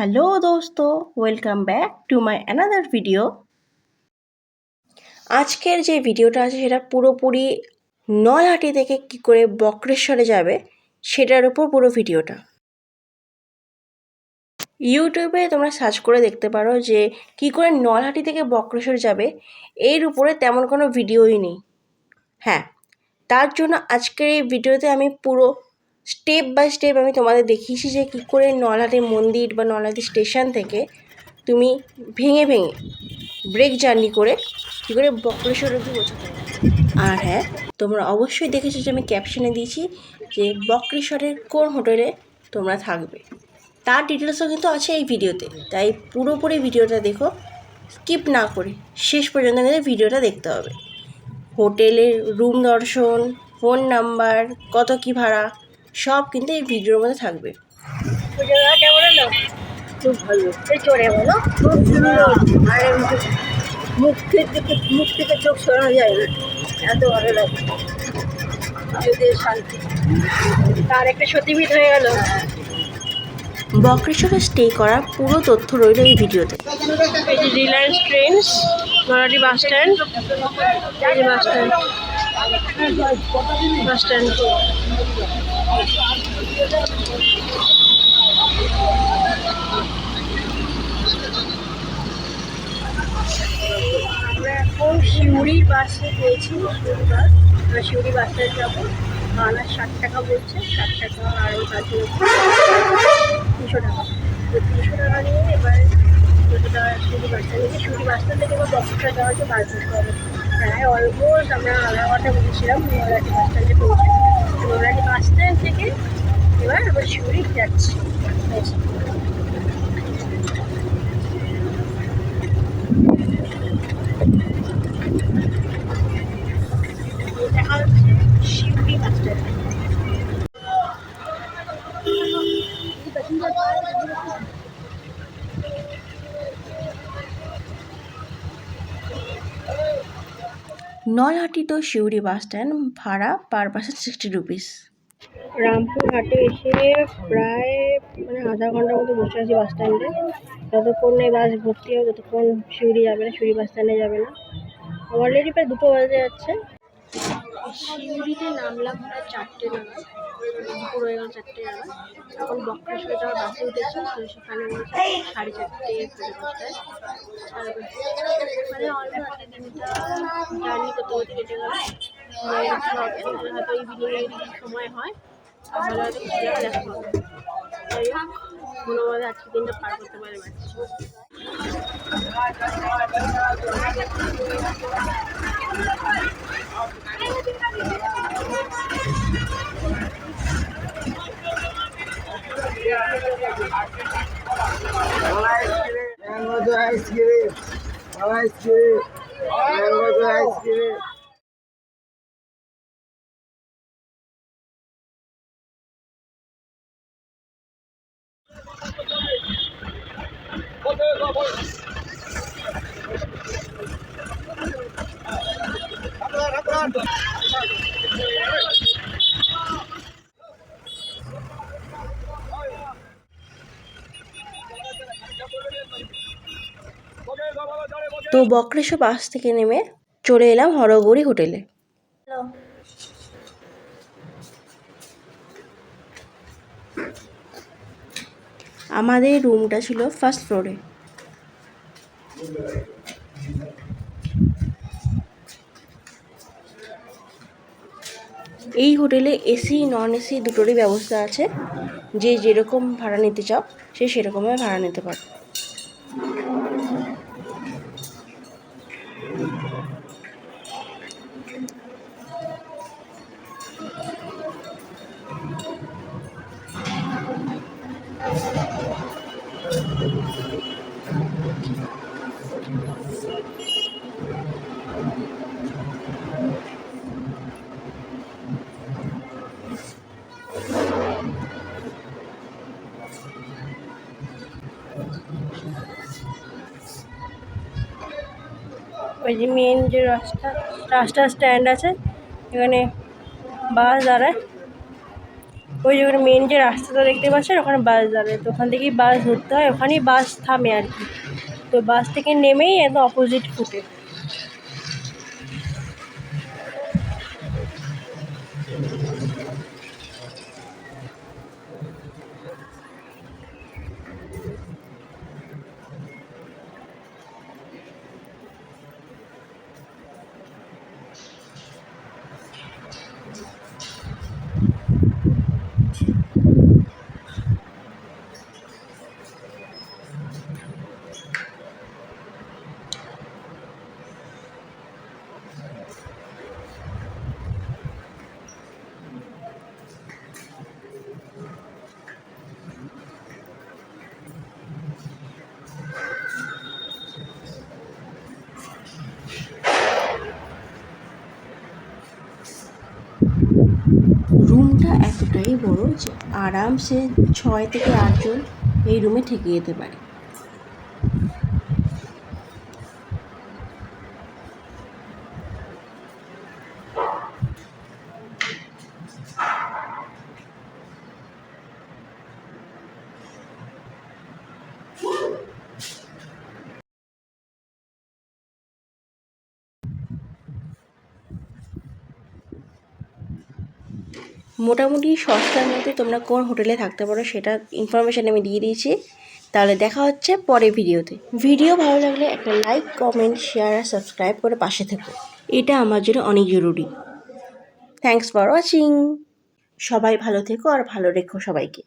Hello दोस्तों, welcome back to my another video. আজকের যে ভিডিওটা আছে সেটা পুরোপুরি নলহাটি থেকে কি করে বক্রেশ্বরে যাবে সেটার উপর পুরো ভিডিওটা। ইউটিউবে তোমরা সার্চ করে দেখতে পারো যে কি করে নলহাটি থেকে বক্রেশ্বর যাবে, এর উপরে তেমন কোনো ভিডিওই নেই। হ্যাঁ, তার জন্য আজকের এই ভিডিওতে আমি পুরো স্টেপ বাই স্টেপ আমি তোমাদের দেখিয়েছি যে কী করে নলহাটি মন্দির বা নলহাটি স্টেশন থেকে তুমি ভেঙে ভেঙে ব্রেক জার্নি করে কী করে বক্রেশ্বর অবধি পৌঁছাতে হবে। আর হ্যাঁ, তোমরা অবশ্যই দেখেছো যে আমি ক্যাপশনে দিয়েছি যে বক্রেশ্বরের কোন হোটেলে তোমরা থাকবে, তার ডিটেলসও কিন্তু আছে এই ভিডিওতে। তাই পুরোপুরি ভিডিওটা দেখো, স্কিপ না করে শেষ পর্যন্ত কিন্তু ভিডিওটা দেখতে হবে। হোটেলের রুম দর্শন, ফোন নাম্বার, কত কী ভাড়া সব কিন্তু এই ভিডিওর মধ্যে থাকবে। কেমন হলো? খুব ভালো, চড়ে বলো, খুব সুন্দর। আর মুখ থেকে চোখ সরানো যায় না, এত ভালো লাগে, শান্তি। তার একটা সতীবিদ হয়ে গেল। বক্রেশ্বরে স্টে করার পুরো তথ্য রইল এই ভিডিওতে। এই যে Reliance Trends, Nalhati bus stand, এই যে বাস স্ট্যান্ড, বাস স্ট্যান্ড। আমরা এখন শিউরির বাসে পেয়েছি, শিউরি বাস। আমরা শিউরি বাস স্ট্যান্ড যাবো। ভাড়া 60 টাকা বলছে, 60 টাকা আর ওই বাসে 300 টাকা। তো 300 টাকা নিয়ে এবার যতটা শিউরি বাস স্ট্যান্ড থেকে, শিউরি বাস স্ট্যান্ড থেকে এবার বক্রেশ্বর যাওয়ার জন্য বাস ধরতে হবে। প্রায় অলমোস্ট আমরা আধা ঘন্টা বলেছিলাম নলহাটি বাস স্ট্যান্ডে পৌঁছে। নলহাটি বাস স্ট্যান্ড থেকে এবার আমরা শিউরি যাচ্ছি। দেখা হচ্ছে শিউরি বাস স্ট্যান্ড। নলহাটি তো শিউরি বাস স্ট্যান্ড ভাড়া পার পার্সন 60 রুপিস। রামপুরহাটে এসে প্রায় আধা ঘন্টার মতো বসে আছি বাস স্ট্যান্ডে। যতক্ষণ এই বাস ভর্তি হবে ততক্ষণ শিউরি যাবে না, শিউরি বাস স্ট্যান্ডে যাবে না। অলরেডি প্রায় 2টো বাজে যাচ্ছে। শিউরিতে নামলাম প্রায় 4টে নাগাদ, দুপুর হয়ে গেল 4টে নাগাদ। এখন বক্রেশ্বরে যাওয়ার বাসে উঠেছি, তো সেখানে বলছে 4:30 5:30 অলরেডি দিনটা জার্নি করতে করতে কেটে গেল। হয়তো ইভিনিংয়ের সময় হয়, তাহলে হয়তো দেখা হবে। যাই হোক, কোনোভাবে আজকে দিনটা পার করতে পারে পারছি। তো বক্রেশ্বর বাস থেকে নেমে চলে এলাম হরগৌরী হোটেলে। আমাদের রুমটা ছিল ফার্স্ট ফ্লোরে। এই হোটেলে এসি নন এসি দুটোরই ব্যবস্থা আছে, যে যেরকম ভাড়া নিতে চাও সে সেরকমভাবে ভাড়া নিতে পারো। ওই যে মেন যে রাস্তা স্ট্যান্ড আছে, এখানে বাস দাঁড়ায়। ওই যে ওখানে মেন যে রাস্তাটা দেখতে পাচ্ছেন ওখানে বাস দাঁড়ায়, তো ওখান থেকেই বাস ধরতে হয়, ওখানেই বাস থামে আর কি। তো বাস থেকে নেমেই একদম অপোজিট ফুটে। রুমটা এতটাই বড় যে আরামসে 6 থেকে 8 জন এই রুমে থেকে যেতে পারে। মোটামুটি সস্তার মধ্যে তোমরা কোন হোটেলে থাকতে পারো সেটা ইনফরমেশান আমি দিয়ে দিয়েছি। তাহলে দেখা হচ্ছে পরে ভিডিওতে। ভিডিও ভালো লাগলে একটা লাইক, কমেন্ট, শেয়ার আর সাবস্ক্রাইব করে পাশে থেকো, এটা আমার জন্য অনেক জরুরি। Thanks for watching. সবাই ভালো থেকো আর ভালো রেখো সবাইকে।